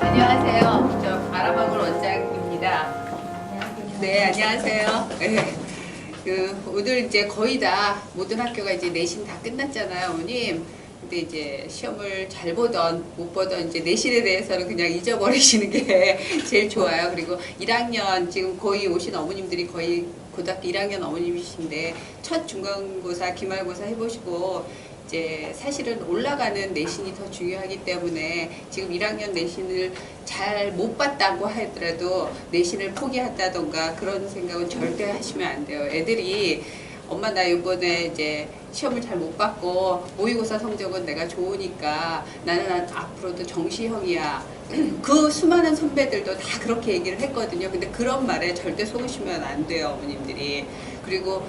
안녕하세요. 저 아람학원 원장입니다. 네, 안녕하세요. 네. 오늘 이제 거의 다 모든 학교가 이제 내신 다 끝났잖아요, 어머님. 근데 이제 시험을 잘 보던 못 보던 이제 내신에 대해서는 그냥 잊어버리시는 게 제일 좋아요. 그리고 1학년 지금 거의 오신 어머님들이 거의 고등학교 1학년 어머님이신데 첫 중간고사, 기말고사 해보시고 이제 사실은 올라가는 내신이 더 중요하기 때문에 지금 1학년 내신을 잘 못 봤다고 하더라도 내신을 포기한다던가 그런 생각은 절대 하시면 안 돼요. 애들이 엄마 나 이번에 이제 시험을 잘 못 봤고 모의고사 성적은 내가 좋으니까 나는 앞으로도 정시형이야. 그 수많은 선배들도 다 그렇게 얘기를 했거든요. 근데 그런 말에 절대 속으시면 안 돼요, 어머님들이. 그리고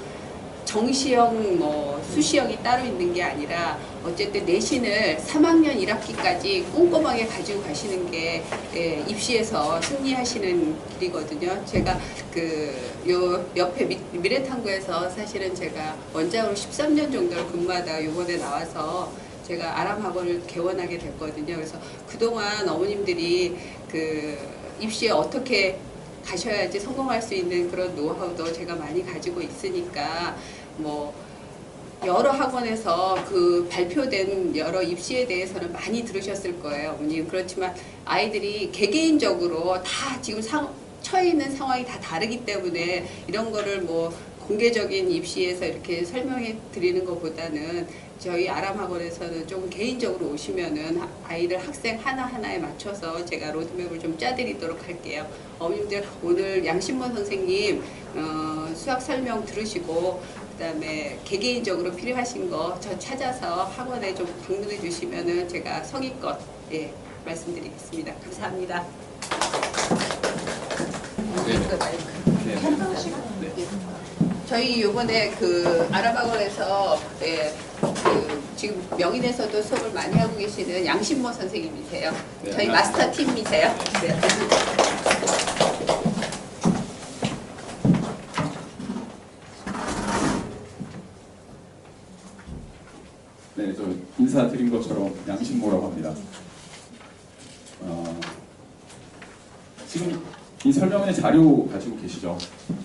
정시형, 수시형이 따로 있는 게 아니라 어쨌든 내신을 3학년 1학기까지 꼼꼼하게 가지고 가시는 게 입시에서 승리하시는 길이거든요. 제가 요 옆에 미래탐구에서 사실은 제가 원장으로 13년 정도를 근무하다가 요번에 나와서 제가 아람학원을 개원하게 됐거든요. 그래서 그동안 어머님들이 입시에 어떻게 가셔야지 성공할 수 있는 그런 노하우도 제가 많이 가지고 있으니까 여러 학원에서 발표된 여러 입시에 대해서는 많이 들으셨을 거예요, 어머님. 그렇지만 아이들이 개개인적으로 다 지금 처해 있는 상황이 다 다르기 때문에 이런 거를 공개적인 입시에서 이렇게 설명해 드리는 것보다는 저희 아람학원에서는 좀 개인적으로 오시면은 아이들 학생 하나하나에 맞춰서 제가 로드맵을 좀 짜드리도록 할게요. 어머님들 오늘 양신모 선생님 수학 설명 들으시고 그다음에 개개인적으로 필요하신 거 저 찾아서 학원에 좀 방문해 주시면은 제가 성의껏 말씀드리겠습니다. 감사합니다. 네. 저희 요번에 아람학원에서 지금 명인에서도 수업을 많이 하고 계시는 양신모 선생님이세요. 네, 저희 마스터 팀이세요. 네. 네, 저 인사드린 것처럼 양신모라고 합니다. 지금 이 설명의 자료 가지고 계시죠?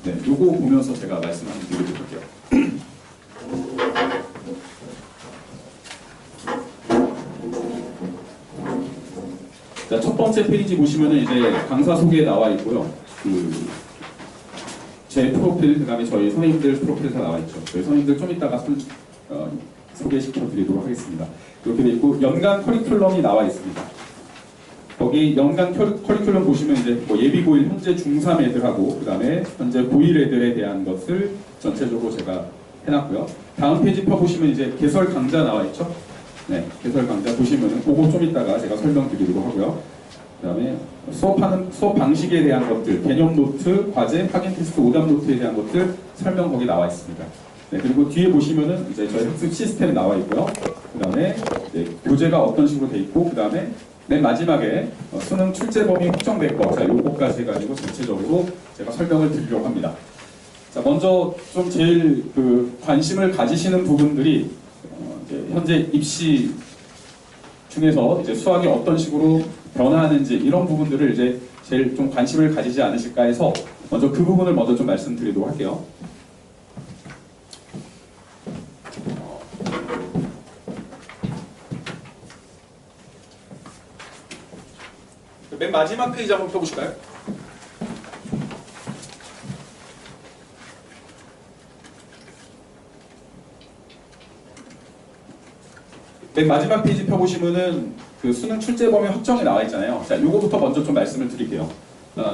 네, 요거 보면서 제가 말씀 한번 드리도록 할게요. 자, 첫 번째 페이지 보시면은 이제 강사 소개에 나와 있고요. 제 프로필, 그 다음에 저희 선생님들 프로필 다 나와 있죠. 저희 선생님들 좀 이따가 소개시켜 드리도록 하겠습니다. 이렇게 돼 있고, 연간 커리큘럼이 나와 있습니다. 거기 연간 커리큘럼 보시면 이제 예비 고1 현재 중3 애들하고 그 다음에 현재 고1 애들에 대한 것을 전체적으로 제가 해놨고요. 다음 페이지 펴보시면 이제 개설 강좌 나와 있죠. 네, 개설 강좌 보시면은 그거 좀 이따가 제가 설명드리도록 하고요. 그 다음에 수업 방식에 대한 것들, 개념 노트, 과제, 확인 테스트, 오답 노트에 대한 것들 설명 거기 나와 있습니다. 네, 그리고 뒤에 보시면은 이제 저희 학습 시스템 나와 있고요. 그 다음에 교재가 어떤 식으로 돼 있고, 그 다음에 맨 마지막에 수능 출제 범위 확정될 거, 자, 요거까지 해가지고 전체적으로 제가 설명을 드리려고 합니다. 자, 먼저 좀 제일 관심을 가지시는 부분들이 이제 현재 입시 중에서 이제 수학이 어떤 식으로 변화하는지 이런 부분들을 이제 제일 좀 관심을 가지지 않으실까 해서 먼저 그 부분을 먼저 좀 말씀드리도록 할게요. 맨 마지막 페이지 한번 펴보실까요? 맨 마지막 페이지 펴보시면은 수능 출제 범위 확정이 나와 있잖아요. 자, 요거부터 먼저 좀 말씀을 드릴게요.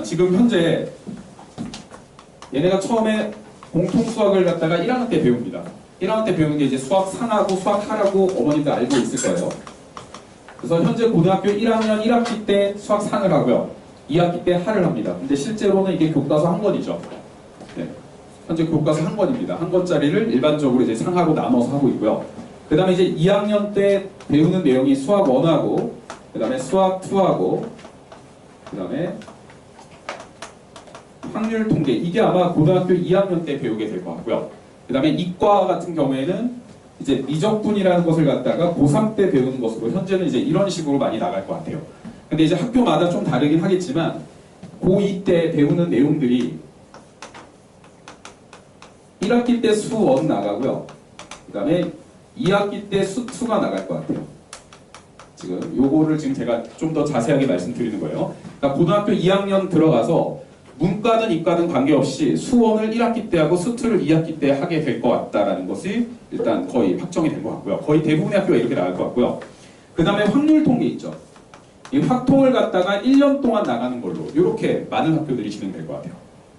지금 현재 얘네가 처음에 공통 수학을 갖다가 1학년 때 배웁니다. 1학년 때 배우는 게 이제 수학 3하고 수학 4라고 어머님들 알고 있을 거예요. 그래서 현재 고등학교 1학년 1학기 때 수학 상을 하고요. 2학기 때 하를 합니다. 근데 실제로는 이게 교과서 한 권이죠. 네. 현재 교과서 한 권입니다. 한 권짜리를 일반적으로 이제 상하로 나눠서 하고 있고요. 그 다음에 이제 2학년 때 배우는 내용이 수학 1하고, 그 다음에 수학 2하고, 그 다음에 확률 통계. 이게 아마 고등학교 2학년 때 배우게 될 것 같고요. 그 다음에 이과 같은 경우에는 이제 미적분이라는 것을 갖다가 고3 때 배우는 것으로 현재는 이제 이런 식으로 많이 나갈 것 같아요. 근데 이제 학교마다 좀 다르긴 하겠지만 고2 때 배우는 내용들이 1학기 때 수1 나가고요. 그 다음에 2학기 때 수2가 나갈 것 같아요. 지금 요거를 지금 제가 좀 더 자세하게 말씀드리는 거예요. 그러니까 고등학교 2학년 들어가서 문과든 이과든 관계없이 수1을 1학기 때 하고 수2를 2학기 때 하게 될 것 같다라는 것이 일단 거의 확정이 된 것 같고요. 거의 대부분의 학교가 이렇게 나갈 것 같고요. 그 다음에 확률 통계 있죠. 이 확통을 갖다가 1년 동안 나가는 걸로 이렇게 많은 학교들이 진행될 것 같아요.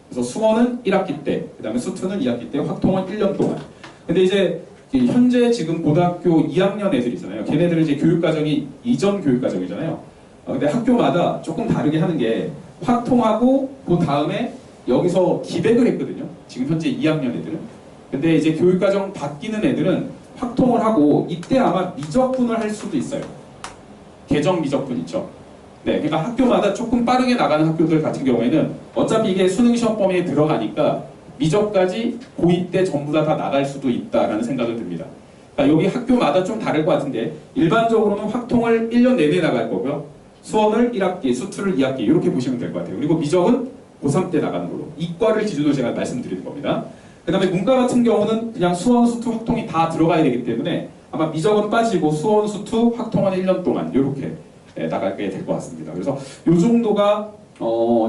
그래서 수1은 1학기 때, 그 다음에 수2는 2학기 때, 확통은 1년 동안. 근데 이제 현재 지금 고등학교 2학년 애들 있잖아요. 걔네들은 이제 교육과정이 이전 교육과정이잖아요. 근데 학교마다 조금 다르게 하는 게 확통하고 그 다음에 여기서 기백을 했거든요. 지금 현재 2학년 애들은. 근데 이제 교육과정 바뀌는 애들은 확통을 하고 이때 아마 미적분을 할 수도 있어요. 개정 미적분 있죠. 네, 그러니까 학교마다 조금 빠르게 나가는 학교들 같은 경우에는 어차피 이게 수능 시험 범위에 들어가니까 미적까지 고2 때 전부 다 나갈 수도 있다라는 생각을 듭니다. 그러니까 여기 학교마다 좀 다를 것 같은데 일반적으로는 확통을 1년 내내 나갈 거고요. 수원을 1학기, 수2를 2학기 이렇게 보시면 될 것 같아요. 그리고 미적은 고3 때 나가는 걸로. 이과를 기준으로 제가 말씀드리는 겁니다. 그 다음에 문과 같은 경우는 그냥 수원, 수2 확통이 다 들어가야 되기 때문에 아마 미적은 빠지고 수원, 수2 확통은 1년 동안 이렇게 나가게 될 것 같습니다. 그래서 이 정도가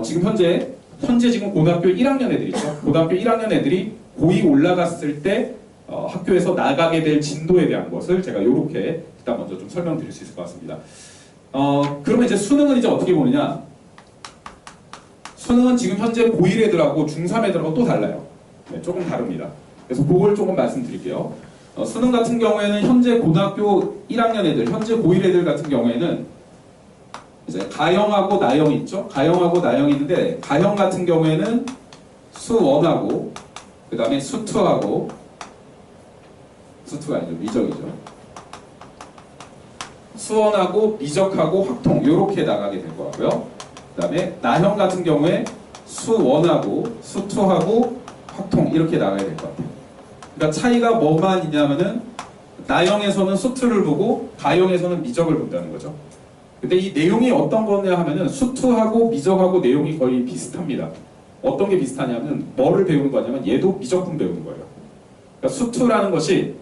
지금 현재 지금 고등학교 1학년 애들 있죠. 고등학교 1학년 애들이 고2 올라갔을 때 학교에서 나가게 될 진도에 대한 것을 제가 이렇게 일단 먼저 좀 설명드릴 수 있을 것 같습니다. 그러면 이제 수능은 이제 어떻게 보느냐? 수능은 지금 현재 고1 애들하고 중3 애들하고 또 달라요. 네, 조금 다릅니다. 그래서 그걸 조금 말씀드릴게요. 수능 같은 경우에는 현재 고등학교 1학년 애들, 현재 고1 애들 같은 경우에는 이제 가형하고 나형이 있죠. 가형하고 나형이 있는데 가형 같은 경우에는 수1하고 그 다음에 수2하고 수2가 아니죠. 미적이죠. 수원하고 미적하고 확통 이렇게 나가게 될 것 같고요. 그 다음에 나형 같은 경우에 수1하고 수2하고 확통 이렇게 나가야 될 것 같아요. 그러니까 차이가 뭐만 있냐면은 나형에서는 수2를 보고 가형에서는 미적을 본다는 거죠. 근데 이 내용이 어떤 거냐 하면은 수2하고 미적하고 내용이 거의 비슷합니다. 어떤 게 비슷하냐면 뭐를 배우는 거냐면 얘도 미적분 배우는 거예요. 그러니까 수2라는 것이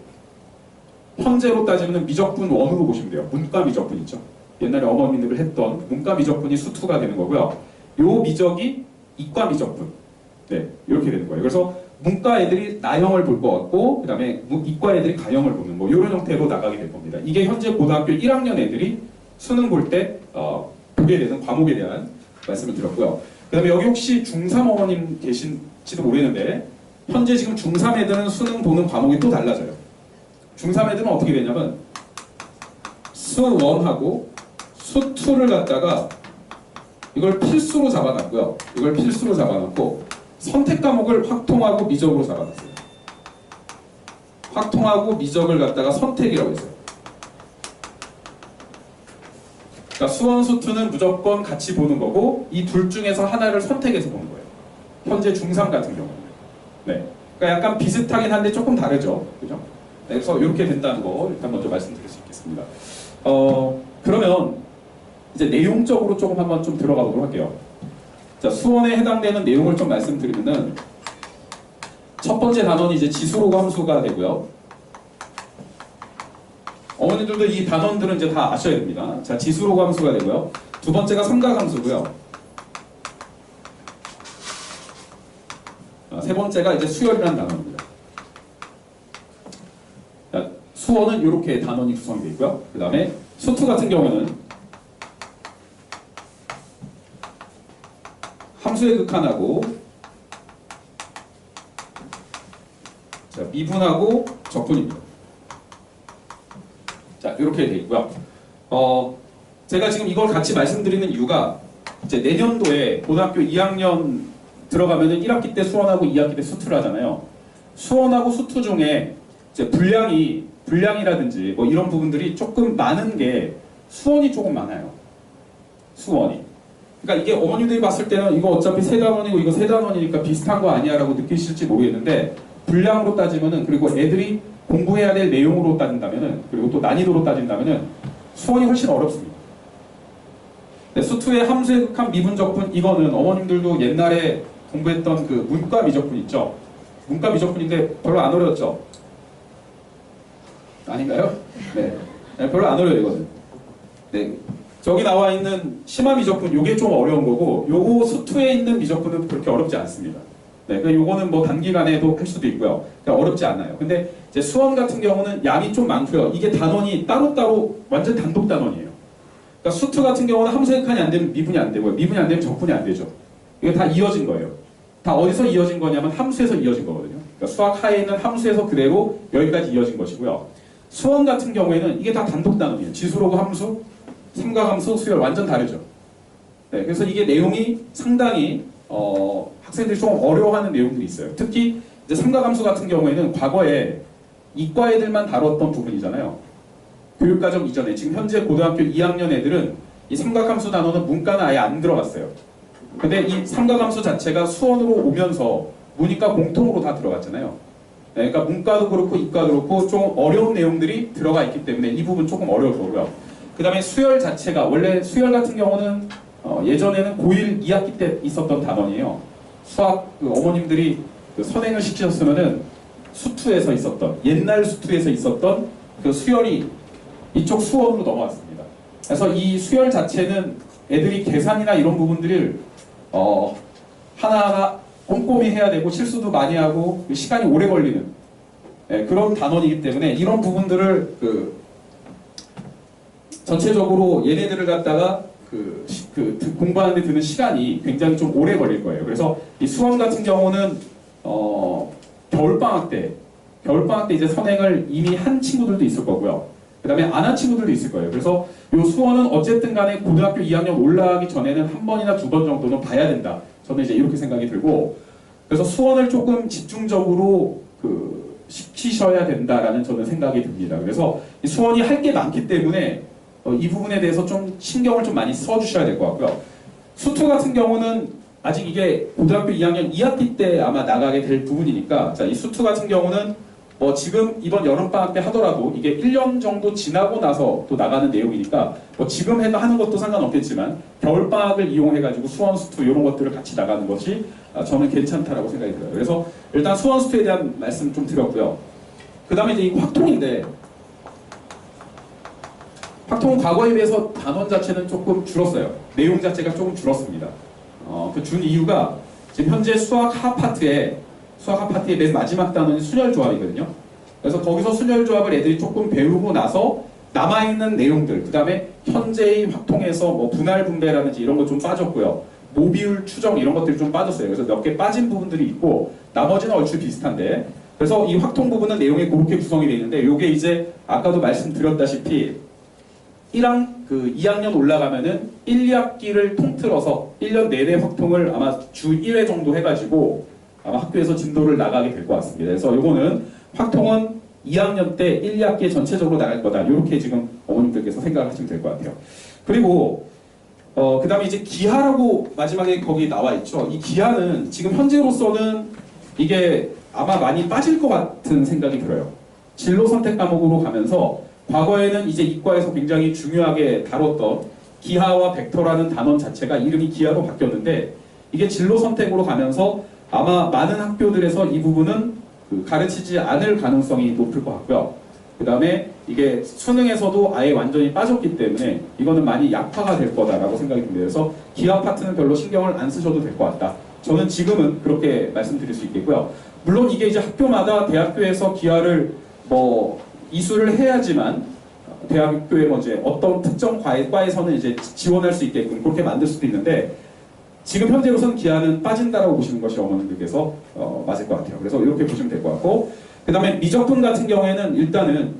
현재로 따지면 미적분 1으로 보시면 돼요. 문과 미적분 있죠. 옛날에 어머님들 했던 문과 미적분이 수2가 되는 거고요. 요 미적이 이과 미적분. 네, 이렇게 되는 거예요. 그래서 문과 애들이 나형을 볼 것 같고, 그 다음에 이과 애들이 가형을 보는 뭐 이런 형태로 나가게 될 겁니다. 이게 현재 고등학교 1학년 애들이 수능 볼 때 보게 되는 과목에 대한 말씀을 드렸고요. 그 다음에 여기 혹시 중3 어머님 계신지도 모르겠는데 현재 지금 중3 애들은 수능 보는 과목이 또 달라져요. 중3 애들은 어떻게 되냐면 수1하고 수2를 갖다가 이걸 필수로 잡아놨고요. 이걸 필수로 잡아놨고 선택 과목을 확통하고 미적으로 잡아놨어요. 확통하고 미적을 갖다가 선택이라고 했어요. 그러니까 수원, 수2는 무조건 같이 보는 거고 이 둘 중에서 하나를 선택해서 보는 거예요. 현재 중3 같은 경우는. 네. 그러니까 약간 비슷하긴 한데 조금 다르죠. 그죠? 네, 그래서 이렇게 된다는 거 일단 먼저 말씀드릴 수 있겠습니다. 그러면 이제 내용적으로 조금 한번 좀 들어가 보도록 할게요. 자, 수원에 해당되는 내용을 좀 말씀드리면은 첫 번째 단원이 이제 지수로 함수가 되고요. 어머니들도 이 단원들은 이제 다 아셔야 됩니다. 자, 지수로 함수가 되고요. 두 번째가 삼각함수고요. 세 번째가 이제 수열이라는 단원입니다. 자, 수원은 이렇게 단원이 구성이 되어 있고요. 그 다음에 수2 같은 경우는 함수의 극한하고 자, 미분하고 적분입니다. 자, 이렇게 되어 있고요. 제가 지금 이걸 같이 말씀드리는 이유가 이제 내년도에 고등학교 2학년 들어가면은 1학기 때 수원하고 2학기 때 수2를 하잖아요. 수원하고 수2 중에 이제 분량이라든지 뭐 이런 부분들이 조금 많은 게 수원이 조금 많아요. 수원이. 그러니까 이게 어머님들이 봤을 때는 이거 어차피 세 단원이고 이거 세 단원이니까 비슷한 거 아니야라고 느끼실지 모르겠는데 분량으로 따지면은 그리고 애들이 공부해야 될 내용으로 따진다면은 그리고 또 난이도로 따진다면은 수원이 훨씬 어렵습니다. 네, 수투의 함수한 미분적분 이거는 어머님들도 옛날에 공부했던 그 문과 미적분 있죠. 문과 미적분인데 별로 안 어려웠죠. 아닌가요? 네, 네 별로 안 어려워요 이거는. 네. 저기 나와 있는 심화 미적분 요게 좀 어려운 거고 요거 수투에 있는 미적분은 그렇게 어렵지 않습니다. 네, 그러니까 요거는 뭐 단기간에도 할 수도 있고요. 그러니까 어렵지 않아요. 근데 이제 수원 같은 경우는 양이 좀 많고요. 이게 단원이 따로따로 완전 단독 단원이에요. 그러니까 수투 같은 경우는 함수의 칸이 안 되면 미분이 안 되고요. 미분이 안 되면 적분이 안 되죠. 이게 다 이어진 거예요. 다 어디서 이어진 거냐면 함수에서 이어진 거거든요. 그러니까 수학 하에 있는 함수에서 그대로 여기까지 이어진 것이고요. 수원 같은 경우에는 이게 다 단독 단원이에요. 지수로그 함수, 삼각함수, 수열 완전 다르죠. 네, 그래서 이게 내용이 상당히 학생들이 좀 어려워하는 내용들이 있어요. 특히 이제 삼각함수 같은 경우에는 과거에 이과 애들만 다뤘던 부분이잖아요. 교육과정 이전에 지금 현재 고등학교 2학년 애들은 이 삼각함수 단어는 문과는 아예 안 들어갔어요. 근데 이 삼각함수 자체가 수원으로 오면서 문이과 공통으로 다 들어갔잖아요. 네, 그러니까 문과도 그렇고 이과도 그렇고 좀 어려운 내용들이 들어가 있기 때문에 이 부분 조금 어려울 거고요. 그 다음에 수열 자체가 원래 수열 같은 경우는 예전에는 고1 2학기 때 있었던 단원이에요. 수학 그 어머님들이 그 선행을 시키셨으면은 수투에서 있었던 옛날 수투에서 있었던 그 수열이 이쪽 수원으로 넘어왔습니다. 그래서 이 수열 자체는 애들이 계산이나 이런 부분들을 하나하나 꼼꼼히 해야 되고 실수도 많이 하고 시간이 오래 걸리는 그런 단원이기 때문에 이런 부분들을 전체적으로 얘네들을 갖다가 공부하는데 드는 시간이 굉장히 좀 오래 걸릴 거예요. 그래서 이 수원 같은 경우는 겨울방학 때 이제 선행을 이미 한 친구들도 있을 거고요. 그 다음에 안 한 친구들도 있을 거예요. 그래서 이 수원은 어쨌든 간에 고등학교 2학년 올라가기 전에는 한 번이나 두 번 정도는 봐야 된다. 저는 이제 이렇게 생각이 들고 그래서 수원을 조금 집중적으로 시키셔야 된다라는 저는 생각이 듭니다. 그래서 이 수원이 할 게 많기 때문에 이 부분에 대해서 좀 신경을 좀 많이 써주셔야 될 것 같고요. 수투 같은 경우는 아직 이게 고등학교 2학년 2학기 때 아마 나가게 될 부분이니까 자, 이 수투 같은 경우는 지금 이번 여름방학 때 하더라도 이게 1년 정도 지나고 나서 또 나가는 내용이니까 지금 하는 것도 상관없겠지만 겨울방학을 이용해가지고 수원 수투 이런 것들을 같이 나가는 것이 저는 괜찮다라고 생각이 들어요. 그래서 일단 수원 수투에 대한 말씀 좀 드렸고요. 그 다음에 이제 이 확통인데 확통은 과거에 비해서 단원 자체는 조금 줄었어요. 내용 자체가 조금 줄었습니다. 그 준 이유가 지금 현재 수학 하 파트의 맨 마지막 단원이 순열조합이거든요. 그래서 거기서 순열조합을 애들이 조금 배우고 나서 남아있는 내용들, 그 다음에 현재의 확통에서 뭐 분할 분배라든지 이런 거 좀 빠졌고요. 모비율 추정 이런 것들이 좀 빠졌어요. 그래서 몇 개 빠진 부분들이 있고 나머지는 얼추 비슷한데 그래서 이 확통 부분은 내용이 그렇게 구성이 되어 있는데 이게 이제 아까도 말씀드렸다시피 2학년 올라가면은 1, 2학기를 통틀어서 1년 내내 확통을 아마 주 1회 정도 해가지고 아마 학교에서 진도를 나가게 될 것 같습니다. 그래서 요거는 확통은 2학년 때 1, 2학기에 전체적으로 나갈 거다. 이렇게 지금 어머님들께서 생각을 하시면 될 것 같아요. 그리고 그 다음에 이제 기하라고 마지막에 거기 나와 있죠. 이 기하는 지금 현재로서는 이게 아마 많이 빠질 것 같은 생각이 들어요. 진로 선택 과목으로 가면서 과거에는 이제 이과에서 굉장히 중요하게 다뤘던 기하와 벡터라는 단원 자체가 이름이 기하로 바뀌었는데 이게 진로 선택으로 가면서 아마 많은 학교들에서 이 부분은 가르치지 않을 가능성이 높을 것 같고요. 그 다음에 이게 수능에서도 아예 완전히 빠졌기 때문에 이거는 많이 약화가 될 거다라고 생각이 듭니다. 그래서 기하 파트는 별로 신경을 안 쓰셔도 될 것 같다. 저는 지금은 그렇게 말씀드릴 수 있겠고요. 물론 이게 이제 학교마다 대학교에서 기하를 이수를 해야지만 대학교에 이제 어떤 특정 과에서는 이제 지원할 수 있게끔 그렇게 만들 수도 있는데 지금 현재로서는 기하는 빠진다라고 보시는 것이 어머님들께서 맞을 것 같아요. 그래서 이렇게 보시면 될 것 같고 그 다음에 미적분 같은 경우에는 일단은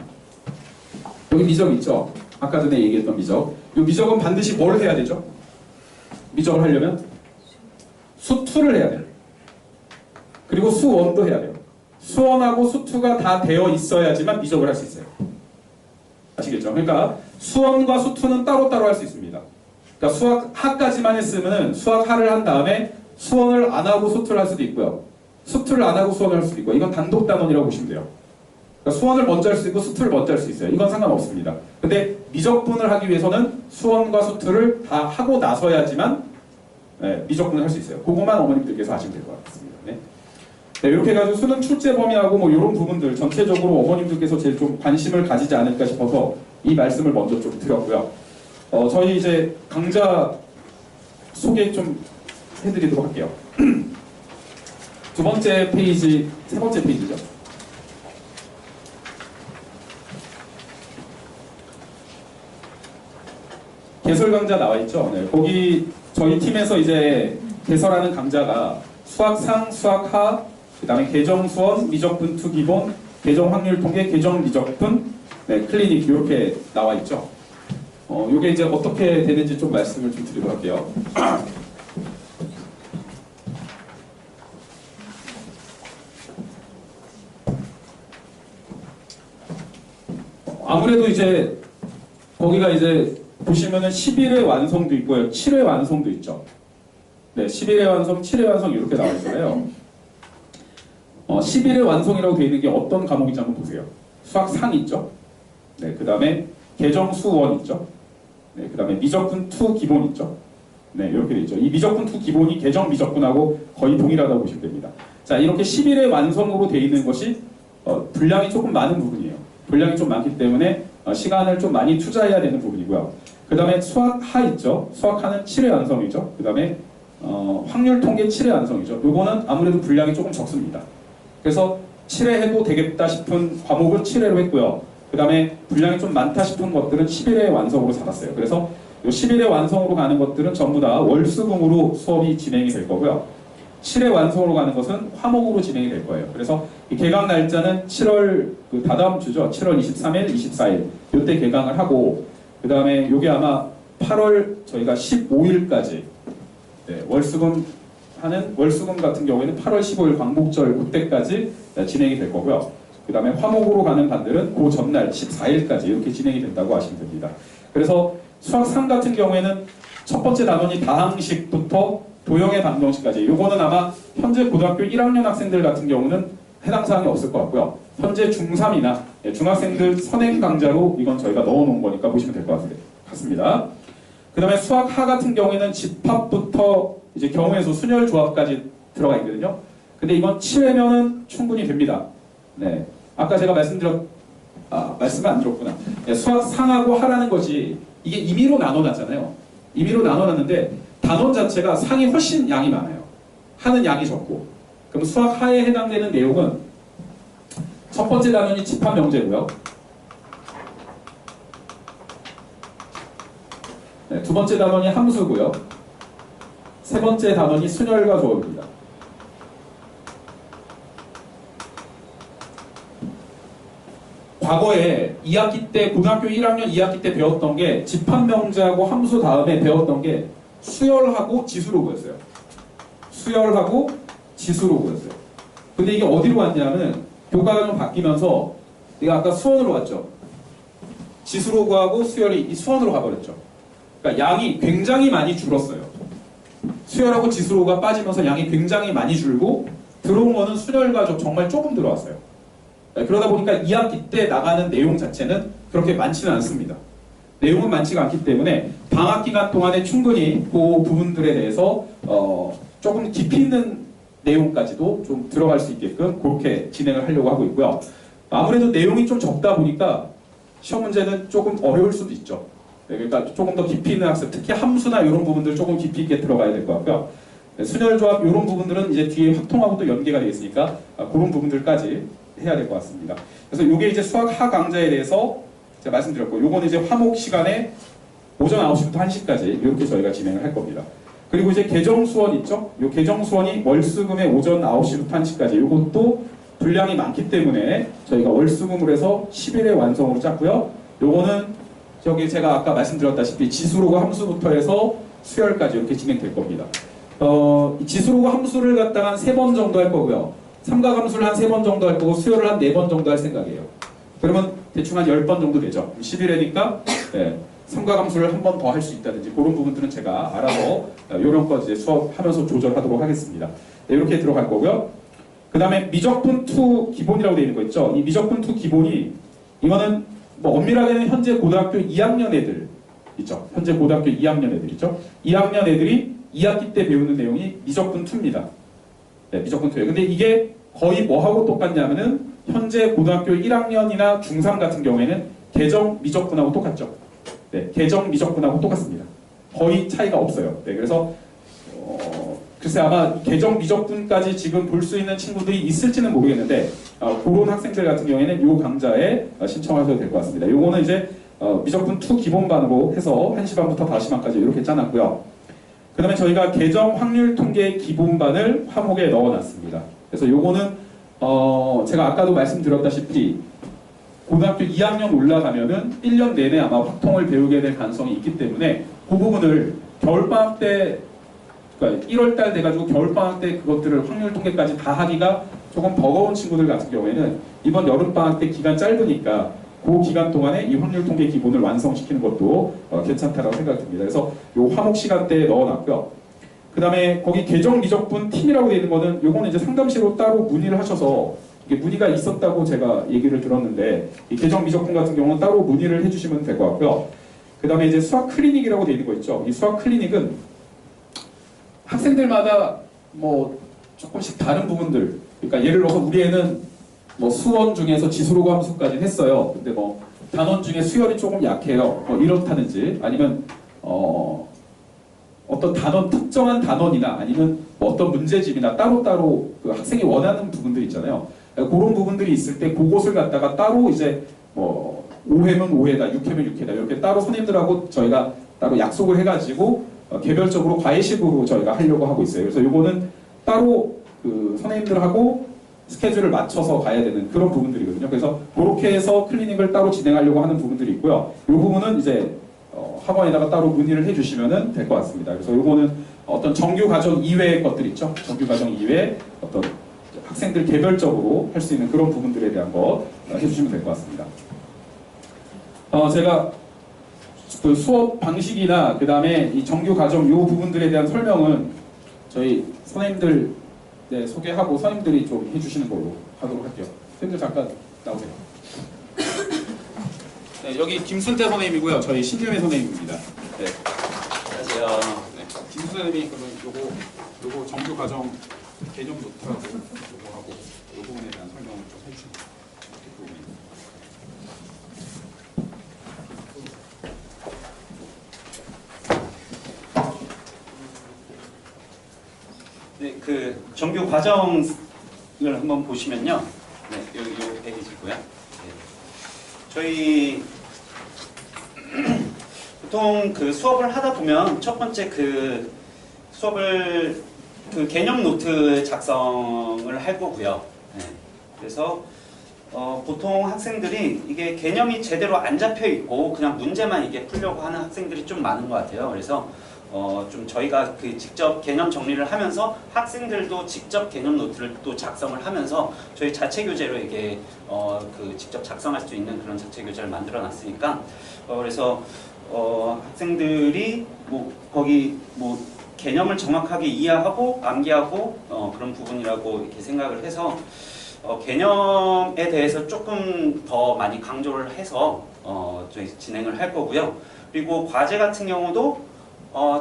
여기 미적 있죠? 아까 전에 얘기했던 미적. 이 미적은 반드시 뭘 해야 되죠? 미적을 하려면 수투를 해야 돼요. 그리고 수원도 해야 돼요. 수원하고 수투가 다 되어 있어야지만 미적을 할 수 있어요. 아시겠죠? 그러니까 수원과 수투는 따로따로 할 수 있습니다. 그러니까 수학 하까지만 했으면은 수학 하를 한 다음에 수원을 안 하고 수투를 할 수도 있고요. 수투를 안 하고 수원을 할 수도 있고, 이건 단독 단원이라고 보시면 돼요. 그러니까 수원을 먼저 할 수 있고 수투를 먼저 할 수 있어요. 이건 상관없습니다. 근데 미적분을 하기 위해서는 수원과 수투를 다 하고 나서야지만 미적분을 할 수 있어요. 그것만 어머님들께서 아시면 될 것 같습니다. 네. 네, 이렇게 해가지고 수능 출제 범위하고 뭐 이런 부분들 전체적으로 어머님들께서 제일 좀 관심을 가지지 않을까 싶어서 이 말씀을 먼저 좀 드렸고요. 저희 이제 강좌 소개 좀 해드리도록 할게요. 두 번째 페이지, 세 번째 페이지죠. 개설 강좌 나와 있죠. 네, 거기 저희 팀에서 이제 개설하는 강좌가 수학상, 수학하, 그 다음에 개정수원, 미적분 투 기본, 개정확률 통계, 개정미적분, 네, 클리닉 이렇게 나와 있죠. 요게 이제 어떻게 되는지 좀 말씀을 좀 드리도록 할게요. 아무래도 이제 거기가 이제 보시면은 11회 완성도 있고요. 7회 완성도 있죠. 네, 11회 완성, 7회 완성 이렇게 나와 있잖아요. 11회 완성이라고 되어 있는 게 어떤 과목인지 한번 보세요. 수학상 있죠. 네, 그 다음에 개정수원 있죠. 네, 그 다음에 미적분 2 기본 있죠. 네, 이렇게 되어 있죠. 이 미적분 2 기본이 개정 미적분하고 거의 동일하다고 보시면 됩니다. 자, 이렇게 11회 완성으로 되어 있는 것이 분량이 조금 많은 부분이에요. 분량이 좀 많기 때문에 시간을 좀 많이 투자해야 되는 부분이고요. 그 다음에 수학하 있죠. 수학하는 7회 완성이죠. 그 다음에 확률 통계 7회 완성이죠. 요거는 아무래도 분량이 조금 적습니다. 그래서 7회 해도 되겠다 싶은 과목은 7회로 했고요. 그 다음에 분량이 좀 많다 싶은 것들은 11회 완성으로 잡았어요. 그래서 요 11회 완성으로 가는 것들은 전부 다 월수금으로 수업이 진행이 될 거고요. 7회 완성으로 가는 것은 화목으로 진행이 될 거예요. 그래서 이 개강 날짜는 7월 다다음 주죠. 7월 23일, 24일 이때 개강을 하고, 그 다음에 요게 아마 8월 저희가 15일까지 월수금 같은 경우에는 8월 15일 광복절 그때까지 진행이 될 거고요. 그 다음에 화목으로 가는 반들은 그 전날 14일까지 이렇게 진행이 된다고 하시면 됩니다. 그래서 수학상 같은 경우에는 첫 번째 단원이 다항식부터 도형의 방정식까지, 요거는 아마 현재 고등학교 1학년 학생들 같은 경우는 해당 사항이 없을 것 같고요. 현재 중3이나 중학생들 선행 강좌로 이건 저희가 넣어놓은 거니까 보시면 될 것 같습니다. 그 다음에 수학하 같은 경우에는 집합부터 이제 경우에서 순열 조합까지 들어가 있거든요. 근데 이건 7회면은 충분히 됩니다. 네. 아까 제가 말씀을 안 들었구나. 네, 수학상하고 하라는 것이 이게 임의로 나눠놨잖아요. 임의로 나눠놨는데 단원 자체가 상이 훨씬 양이 많아요. 하는 양이 적고. 그럼 수학하에 해당되는 내용은 첫 번째 단원이 집합명제고요. 네, 두 번째 단원이 함수고요. 세 번째 단원이 순열과 조합입니다. 과거에 2학기 때, 고등학교 1학년 2학기 때 배웠던 게 집합명제하고 함수 다음에 배웠던 게 수열하고 지수로그였어요. 수열하고 지수로그였어요. 근데 이게 어디로 갔냐면 교과가 좀 바뀌면서 내가 아까 수원으로 갔죠. 지수로그하고 수열이 이 수원으로 가버렸죠. 그러니까 양이 굉장히 많이 줄었어요. 수열하고 지수로가 빠지면서 양이 굉장히 많이 줄고 들어온 거는 순열과 정말 조금 들어왔어요. 그러다 보니까 2학기 때 나가는 내용 자체는 그렇게 많지는 않습니다. 내용은 많지가 않기 때문에 방학 기간 동안에 충분히 그 부분들에 대해서 조금 깊이 있는 내용까지도 좀 들어갈 수 있게끔 그렇게 진행을 하려고 하고 있고요. 아무래도 내용이 좀 적다 보니까 시험 문제는 조금 어려울 수도 있죠. 그러니까 조금 더 깊이 있는 학습, 특히 함수나 이런 부분들 조금 깊이 있게 들어가야 될 것 같고요. 순열조합 이런 부분들은 이제 뒤에 확통하고도 연계가 되어 있으니까 그런 부분들까지 해야 될 것 같습니다. 그래서 이게 이제 수학 하 강좌에 대해서 제가 말씀드렸고, 요거는 이제 화목 시간에 오전 9시부터 1시까지 이렇게 저희가 진행을 할 겁니다. 그리고 이제 개정수원 있죠? 요 개정수원이 월수금에 오전 9시부터 1시까지, 요것도 분량이 많기 때문에 저희가 월수금으로 해서 11회 완성으로 짰고요. 요거는 저기 제가 아까 말씀드렸다시피 지수로가 함수부터 해서 수열까지 이렇게 진행될 겁니다. 지수로가 함수를 갖다가 한 3번 정도 할 거고요. 삼가감수를 한 3번 정도 할 거고 수요를 한 4번 정도 할 생각이에요. 그러면 대충 한 10번 정도 되죠. 11회니까 삼가감수를 한 번 더 할 수 있다든지 그런 부분들은 제가 알아서 요령껏 이제 수업하면서 조절하도록 하겠습니다. 네, 이렇게 들어갈 거고요. 그 다음에 미적분 2 기본이라고 되어 있는 거 있죠. 이 미적분 2 기본이 이거는 뭐 엄밀하게는 현재 고등학교 2학년 애들 있죠. 현재 고등학교 2학년 애들 있죠. 2학년 애들이 2학기 때 배우는 내용이 미적분 2입니다. 네, 미적분 2예요. 근데 이게 거의 뭐하고 똑같냐면은 현재 고등학교 1학년이나 중3 같은 경우에는 계정 미적분하고 똑같죠. 네, 계정 미적분하고 똑같습니다. 거의 차이가 없어요. 네, 그래서 글쎄 아마 계정 미적분까지 지금 볼 수 있는 친구들이 있을지는 모르겠는데 그런 학생들 같은 경우에는 이 강좌에 신청하셔도 될 것 같습니다. 요거는 이제 미적분 2 기본반으로 해서 1시 반부터 5시 반까지 이렇게 짜놨고요. 그 다음에 저희가 계정 확률 통계 기본반을 화목에 넣어놨습니다. 그래서 요거는 제가 아까도 말씀드렸다시피 고등학교 2학년 올라가면은 1년 내내 아마 확통을 배우게 될 가능성이 있기 때문에 그 부분을 겨울방학 때 그러니까 1월달 돼가지고 겨울방학 때 그것들을 확률 통계까지 다 하기가 조금 버거운 친구들 같은 경우에는 이번 여름방학 때 기간 짧으니까 그 기간 동안에 이 확률 통계 기본을 완성시키는 것도 괜찮다고 생각이 듭니다. 그래서 요 화목 시간대에 넣어놨고요. 그 다음에 거기 계정 미적분 팀이라고 되어 있는 거는 요거는 이제 상담실로 따로 문의를 하셔서 이게 문의가 있었다고 제가 얘기를 들었는데 이 계정 미적분 같은 경우는 따로 문의를 해주시면 될 것 같고요. 그 다음에 이제 수학 클리닉이라고 되어 있는 거 있죠. 이 수학 클리닉은 학생들마다 뭐 조금씩 다른 부분들, 그러니까 예를 들어서 우리 애는 뭐 수원 중에서 지수로 함수까지 했어요. 근데 뭐 단원 중에 수열이 조금 약해요. 뭐 이렇다든지 아니면 어떤 단원 특정한 단원이나 아니면 뭐 어떤 문제집이나 따로따로 그 학생이 원하는 부분들 있잖아요. 그런 부분들이 있을 때 그것을 갖다가 따로 이제 뭐 5회면 5회다, 6회면 6회다 이렇게 따로 선생님들하고 저희가 따로 약속을 해가지고 개별적으로 과외식으로 저희가 하려고 하고 있어요. 그래서 이거는 따로 그 선생님들하고 스케줄을 맞춰서 가야 되는 그런 부분들이거든요. 그래서 그렇게 해서 클리닉을 따로 진행하려고 하는 부분들이 있고요. 이 부분은 이제 학원에다가 따로 문의를 해주시면 될 것 같습니다. 그래서 이거는 어떤 정규 과정 이외의 것들 있죠. 정규 과정 이외에 어떤 학생들 개별적으로 할 수 있는 그런 부분들에 대한 거 해주시면 될 것 같습니다. 제가 그 수업 방식이나 그 다음에 이 정규 과정 이 부분들에 대한 설명은 저희 선생님들 소개하고 선생님들이 좀 해주시는 걸로 하도록 할게요. 선생님들 잠깐 나오세요. 네, 여기 김순태 선생님이고요. 저희 신유미 선생님입니다. 네. 안녕하세요. 네, 김순태 선생님이 그러면 요거 정규 과정 개념 노트하고 요거 하고 요 부분에 대한 설명을 좀 해주시면 좋겠습니다. 네, 그 정규 과정을 한번 보시면요. 네, 여기 요 페이지고요. 네. 저희 보통 그 수업을 하다 보면 첫 번째 그 수업을 그 개념 노트 작성을 할 거고요. 네. 그래서 보통 학생들이 이게 개념이 제대로 안 잡혀 있고 그냥 문제만 이게 풀려고 하는 학생들이 좀 많은 것 같아요. 그래서 좀 저희가 그 직접 개념 정리를 하면서 학생들도 직접 개념 노트를 또 작성을 하면서 저희 자체 교재로 이게 그 직접 작성할 수 있는 그런 자체 교재를 만들어 놨으니까 그래서 학생들이 뭐 거기 뭐 개념을 정확하게 이해하고 암기하고 그런 부분이라고 이렇게 생각을 해서 개념에 대해서 조금 더 많이 강조를 해서 저희 진행을 할 거고요. 그리고 과제 같은 경우도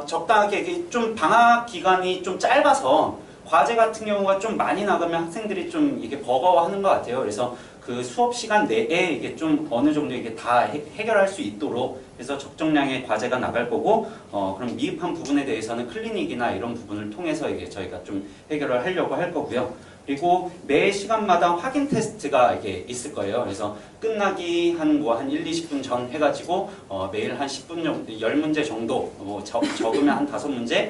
적당하게 좀 방학 기간이 좀 짧아서 과제 같은 경우가 좀 많이 나가면 학생들이 좀 이게 버거워하는 것 같아요. 그래서 그 수업 시간 내에 이게 좀 어느 정도 이게 다 해결할 수 있도록 그래서 적정량의 과제가 나갈 거고 그럼 미흡한 부분에 대해서는 클리닉이나 이런 부분을 통해서 이게 저희가 좀 해결을 하려고 할 거고요. 그리고 매 시간마다 확인 테스트가 이게 있을 거예요. 그래서 끝나기 한 1, 20분 전 해가지고 매일 한 10분 정도, 10문제 정도, 적으면 한 5문제,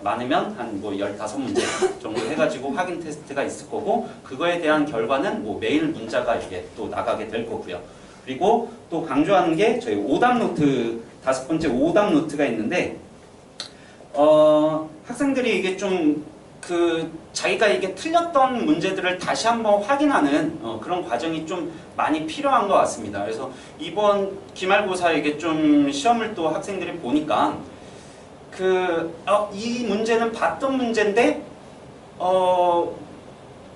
많으면 한 15문제 정도 해가지고 확인 테스트가 있을 거고 그거에 대한 결과는 매일 문자가 이게 또 나가게 될 거고요. 그리고 또 강조하는 게 저희 오답 노트, 5번째 오답 노트가 있는데 학생들이 이게 좀 자기가 이게 틀렸던 문제들을 다시 한번 확인하는 그런 과정이 좀 많이 필요한 것 같습니다. 그래서 이번 기말고사 이게 좀 시험을 또 학생들이 보니까 이 문제는 봤던 문제인데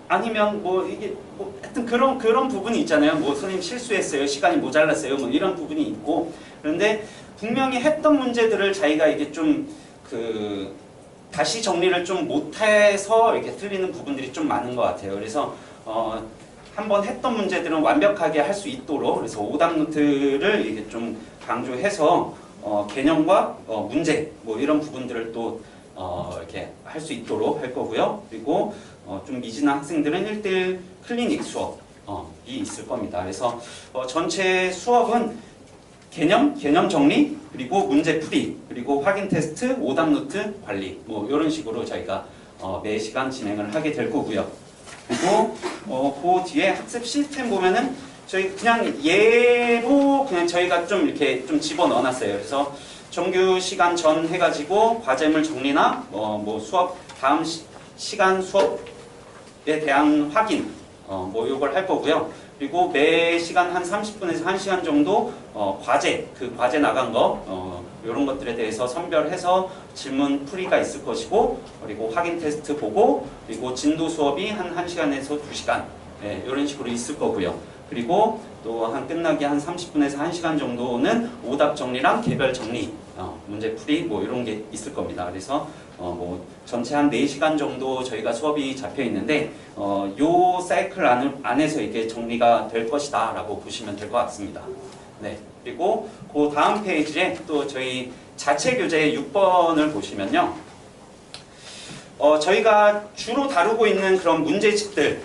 아니면 뭐 이게 뭐 하여튼 그런 부분이 있잖아요. 뭐 선생님 실수했어요, 시간이 모자랐어요, 뭐 이런 부분이 있고, 그런데 분명히 했던 문제들을 자기가 이게 좀 다시 정리를 좀 못해서 이렇게 틀리는 부분들이 좀 많은 것 같아요. 그래서 한번 했던 문제들은 완벽하게 할 수 있도록, 그래서 오답 노트를 이게 좀 강조해서 개념과 문제 뭐 이런 부분들을 또 이렇게 할 수 있도록 할 거고요. 그리고 좀 미진한 학생들은 1대1 클리닉 수업이 있을 겁니다. 그래서 전체 수업은 개념 정리, 그리고 문제 풀이, 그리고 확인 테스트, 오답 노트 관리, 뭐 이런 식으로 저희가 매 시간 진행을 하게 될 거고요. 그리고 그 뒤에 학습 시스템 보면은 저희 그냥 예로 그냥 저희가 좀 이렇게 좀 집어 넣어놨어요. 그래서 정규 시간 전 해가지고 과제물 정리나 뭐 수업 다음 시간 수업에 대한 확인 뭐 요걸 할 거고요. 그리고 매 시간 한 30분에서 1시간 정도 과제, 그 과제 나간 거 이런 것들에 대해서 선별해서 질문 풀이가 있을 것이고, 그리고 확인 테스트 보고, 그리고 진도 수업이 한 1시간에서 2시간 이런 식으로 있을 거고요. 그리고 또 끝나기 한 30분에서 1시간 정도는 오답 정리랑 개별 정리, 문제 풀이 뭐 이런 게 있을 겁니다. 그래서 뭐 전체 한 4시간 정도 저희가 수업이 잡혀 있는데 요 사이클 안에서 이게 정리가 될 것이다 라고 보시면 될 것 같습니다. 네. 그리고 그 다음 페이지에 또 저희 자체 교재 6번을 보시면요. 저희가 주로 다루고 있는 그런 문제집들,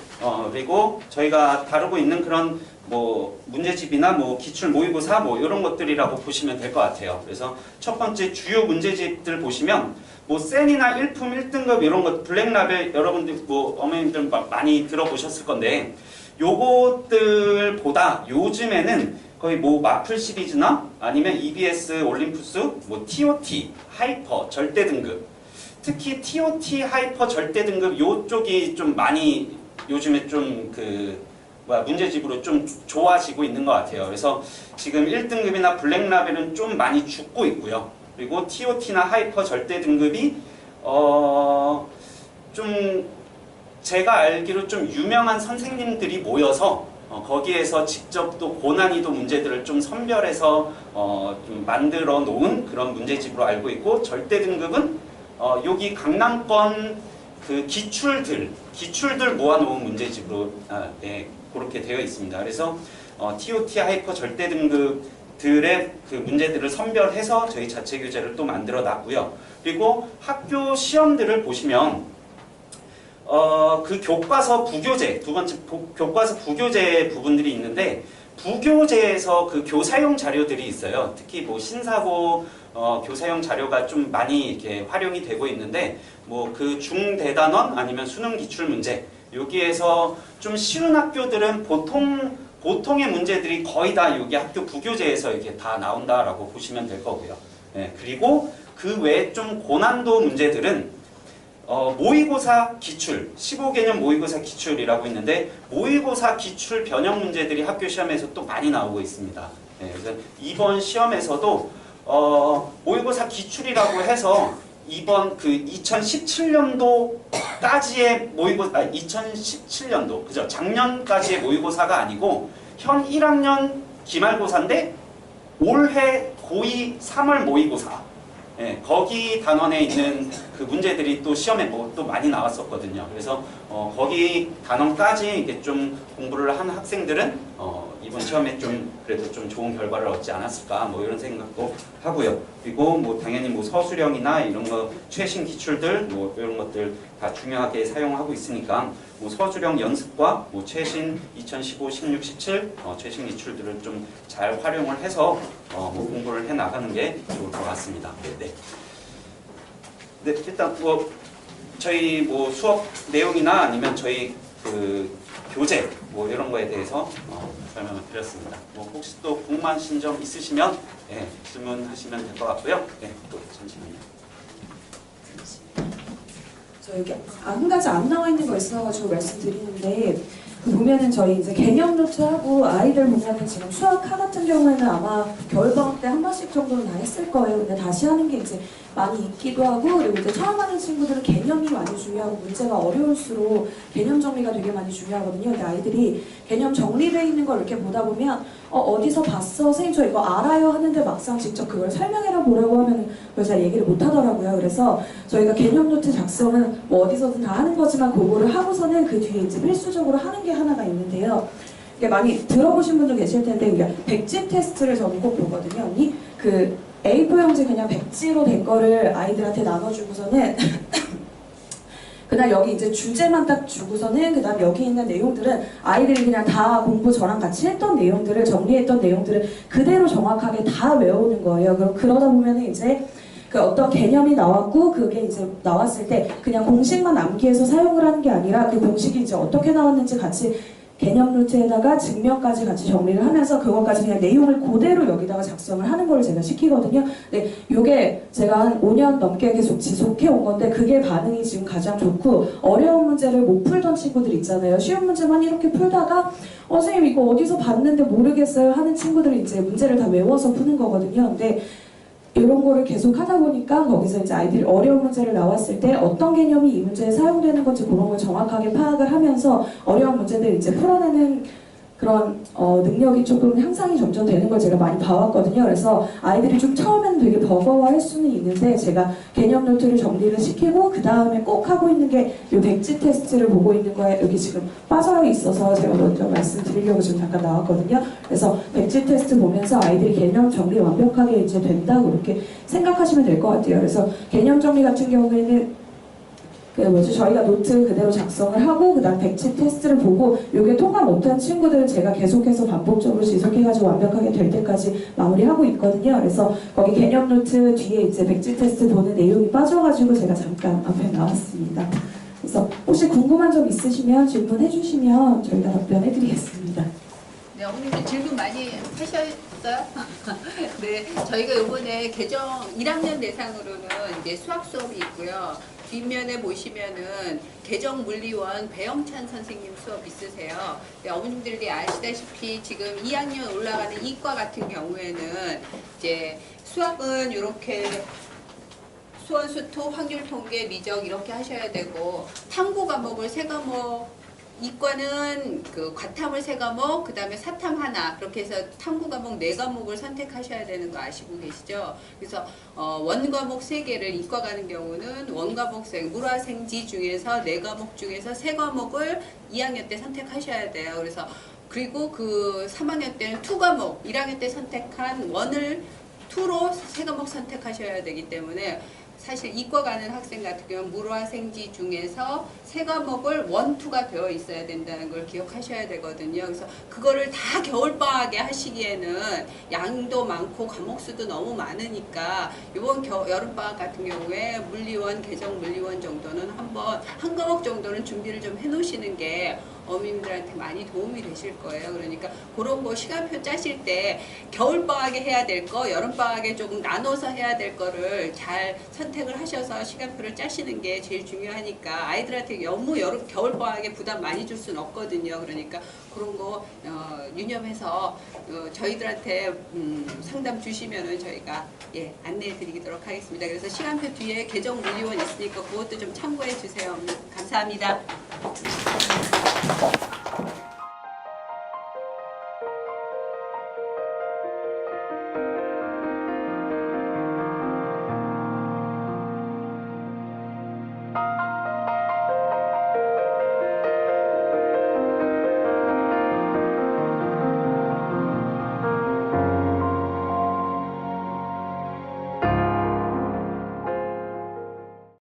그리고 저희가 다루고 있는 그런 뭐 문제집이나 뭐 기출 모의고사 뭐 이런 것들이라고 보시면 될 것 같아요. 그래서 첫 번째 주요 문제집들 보시면 뭐 센이나 1품 1등급 이런 것, 블랙라벨 여러분들 뭐 어머님들 많이 들어보셨을 건데, 요것들보다 요즘에는 거의 뭐 마플 시리즈나 아니면 EBS 올림푸스, 뭐 TOT, 하이퍼, 절대 등급, 특히 TOT, 하이퍼, 절대 등급 요쪽이 좀 많이 요즘에 좀 문제집으로 좀 좋아지고 있는 것 같아요. 그래서 지금 1등급이나 블랙라벨은 좀 많이 죽고 있고요. 그리고 TOT나 하이퍼, 절대 등급이 좀 제가 알기로 좀 유명한 선생님들이 모여서 거기에서 직접 또 고난이도 문제들을 좀 선별해서 좀 만들어 놓은 그런 문제집으로 알고 있고, 절대 등급은 여기 강남권 그 기출들 모아놓은 문제집으로 그렇게 되어 있습니다. 그래서 TOT 하이퍼 절대 등급들의 그 문제들을 선별해서 저희 자체 교재를 또 만들어 놨고요. 그리고 학교 시험들을 보시면 그 교과서 부교재, 두 번째 교과서 부교재 부분들이 있는데, 부교재에서 그 교사용 자료들이 있어요. 특히 뭐 신사고 교사용 자료가 좀 많이 이렇게 활용이 되고 있는데, 뭐 그 중대단원 아니면 수능 기출 문제, 여기에서 좀 쉬운 학교들은 보통의 문제들이 거의 다 여기 학교 부교재에서 이렇게 다 나온다라고 보시면 될 거고요. 네, 그리고 그 외에 좀 고난도 문제들은 모의고사 기출, 15개년 모의고사 기출이라고 있는데, 모의고사 기출 변형 문제들이 학교 시험에서 또 많이 나오고 있습니다. 네, 그래서 이번 시험에서도 모의고사 기출이라고 해서 이번 그 2017년도까지의 모의고사, 2017년도, 그죠? 작년까지의 모의고사가 아니고 현 1학년 기말고사인데 올해 고2 3월 모의고사. 네, 거기 단원에 있는 그 문제들이 또 시험에 뭐 또 많이 나왔었거든요. 그래서 거기 단원까지 이렇게 좀 공부를 한 학생들은 이번 시험에 좀 그래도 좀 좋은 결과를 얻지 않았을까 뭐 이런 생각도 하고요. 그리고 뭐 당연히 뭐 서술형이나 이런 거 최신 기출들 뭐 이런 것들 다 중요하게 사용하고 있으니까 뭐 서술형 연습과 뭐 최신 2015, 16, 17 최신 기출들을 좀 잘 활용을 해서 뭐 공부를 해 나가는 게 좋을 것 같습니다. 네. 네, 일단 뭐 저희 뭐 수업 내용이나 아니면 저희 그 교재 뭐 이런 거에 대해서 설명을 드렸습니다. 뭐 혹시 또 궁금하신 점 있으시면 질문하시면 될 것 같고요. 네, 또 잠시만요. 저 여기 한 가지 안 나와 있는 거 있어가지고 말씀드리는데 그 보면은 저희 이제 개념 노트하고 아이들 보면은 지금 수학화 같은 경우에는 아마 겨울방학 때 한 번씩 정도는 다 했을 거예요. 근데 다시 하는 게 이제 많이 있기도 하고 그리고 이제 처음 하는 친구들은 개념이 많이 중요하고 문제가 어려울수록 개념 정리가 되게 많이 중요하거든요. 근데 아이들이 개념 정리되어 있는 걸 이렇게 보다 보면 어디서 봤어? 선생님 저 이거 알아요? 하는데 막상 직접 그걸 설명해라 보라고 하면 그걸 잘 얘기를 못 하더라고요. 그래서 저희가 개념 노트 작성은 뭐 어디서든 다 하는 거지만 그거를 하고서는 그 뒤에 이제 필수적으로 하는 게 하나가 있는데요. 이게 많이 들어보신 분도 계실 텐데 우리가 백지 테스트를 저는 꼭 보거든요. 언니 그 A4 용지 그냥 백지로 된 거를 아이들한테 나눠주고서는 그다음 여기 이제 주제만 딱 주고서는 그다음 여기 있는 내용들은 아이들이 그냥 다 공부 저랑 같이 했던 내용들을 정리했던 내용들을 그대로 정확하게 다 외우는 거예요. 그럼 그러다 보면은 이제 그 어떤 개념이 나왔고 그게 이제 나왔을 때 그냥 공식만 암기해서 사용을 하는 게 아니라 그 공식이 이제 어떻게 나왔는지 같이 개념 노트에다가 증명까지 같이 정리를 하면서 그것까지 그냥 내용을 그대로 여기다가 작성을 하는 걸 제가 시키거든요. 네, 요게 제가 한 5년 넘게 계속 지속해 온 건데 그게 반응이 지금 가장 좋고 어려운 문제를 못 풀던 친구들 있잖아요. 쉬운 문제만 이렇게 풀다가 선생님 이거 어디서 봤는데 모르겠어요 하는 친구들이 이제 문제를 다 외워서 푸는 거거든요. 근데 이런 거를 계속 하다 보니까 거기서 이제 아이들이 어려운 문제를 나왔을 때 어떤 개념이 이 문제에 사용되는 건지 그런 걸 정확하게 파악을 하면서 어려운 문제들 이제 풀어내는 그런 능력이 조금 향상이 점점 되는 걸 제가 많이 봐왔거든요. 그래서 아이들이 좀 처음에는 되게 버거워할 수는 있는데 제가 개념 노트를 정리를 시키고 그 다음에 꼭 하고 있는 게 이 백지 테스트를 보고 있는 거에 여기 지금 빠져 있어서 제가 먼저 말씀드리려고 지금 잠깐 나왔거든요. 그래서 백지 테스트 보면서 아이들이 개념 정리 완벽하게 이제 된다고 이렇게 생각하시면 될 것 같아요. 그래서 개념 정리 같은 경우에는 저희가 노트 그대로 작성을 하고 그다음 백지 테스트를 보고 이게 통과 못한 친구들은 제가 계속해서 반복적으로 지속해가지고 완벽하게 될 때까지 마무리하고 있거든요. 그래서 거기 개념 노트 뒤에 이제 백지 테스트 보는 내용이 빠져가지고 제가 잠깐 앞에 나왔습니다. 그래서 혹시 궁금한 점 있으시면 질문해 주시면 저희가 답변해드리겠습니다. 네, 어머님들 질문 많이 하셨어요? 네, 저희가 이번에 개정 1학년 대상으로는 이제 수학 수업이 있고요. 뒷면에 보시면은 개정물리원 배영찬 선생님 수업 있으세요. 네, 어머님들이 아시다시피 지금 2학년 올라가는 이과 같은 경우에는 이제 수학은 이렇게 수원수토, 확률통계, 미적 이렇게 하셔야 되고 탐구 과목을 3과목 이과는 그 과탐을 3과목, 그 다음에 사탐 하나 그렇게 해서 탐구 과목 4과목을 선택하셔야 되는 거 아시고 계시죠? 그래서 원과목 3개를 이과 가는 경우는 원과목 물화생지 중에서 4과목 중에서 3과목을 2학년 때 선택하셔야 돼요. 그래서 그리고 그 3학년 때는 2과목, 1학년 때 선택한 원을 2로 3과목 선택하셔야 되기 때문에 사실 이과 가는 학생 같은 경우는 물화생지 중에서 3과목을 1, 2가 되어 있어야 된다는 걸 기억하셔야 되거든요. 그래서 그거를 다 겨울방학에 하시기에는 양도 많고 과목수도 너무 많으니까 이번 여름방학 같은 경우에 물리원, 개정물리원 정도는 한 과목 정도는 준비를 좀 해놓으시는 게 어머님들한테 많이 도움이 되실 거예요. 그러니까 그런 거 시간표 짜실 때 겨울방학에 해야 될 거, 여름방학에 조금 나눠서 해야 될 거를 잘 선택을 하셔서 시간표를 짜시는 게 제일 중요하니까 아이들한테 너무 겨울방학에 부담 많이 줄 수는 없거든요. 그러니까 그런 거 유념해서 저희들한테 상담 주시면은 저희가 안내해 드리도록 하겠습니다. 그래서 시간표 뒤에 개정물리원 있으니까 그것도 좀 참고해 주세요. 감사합니다.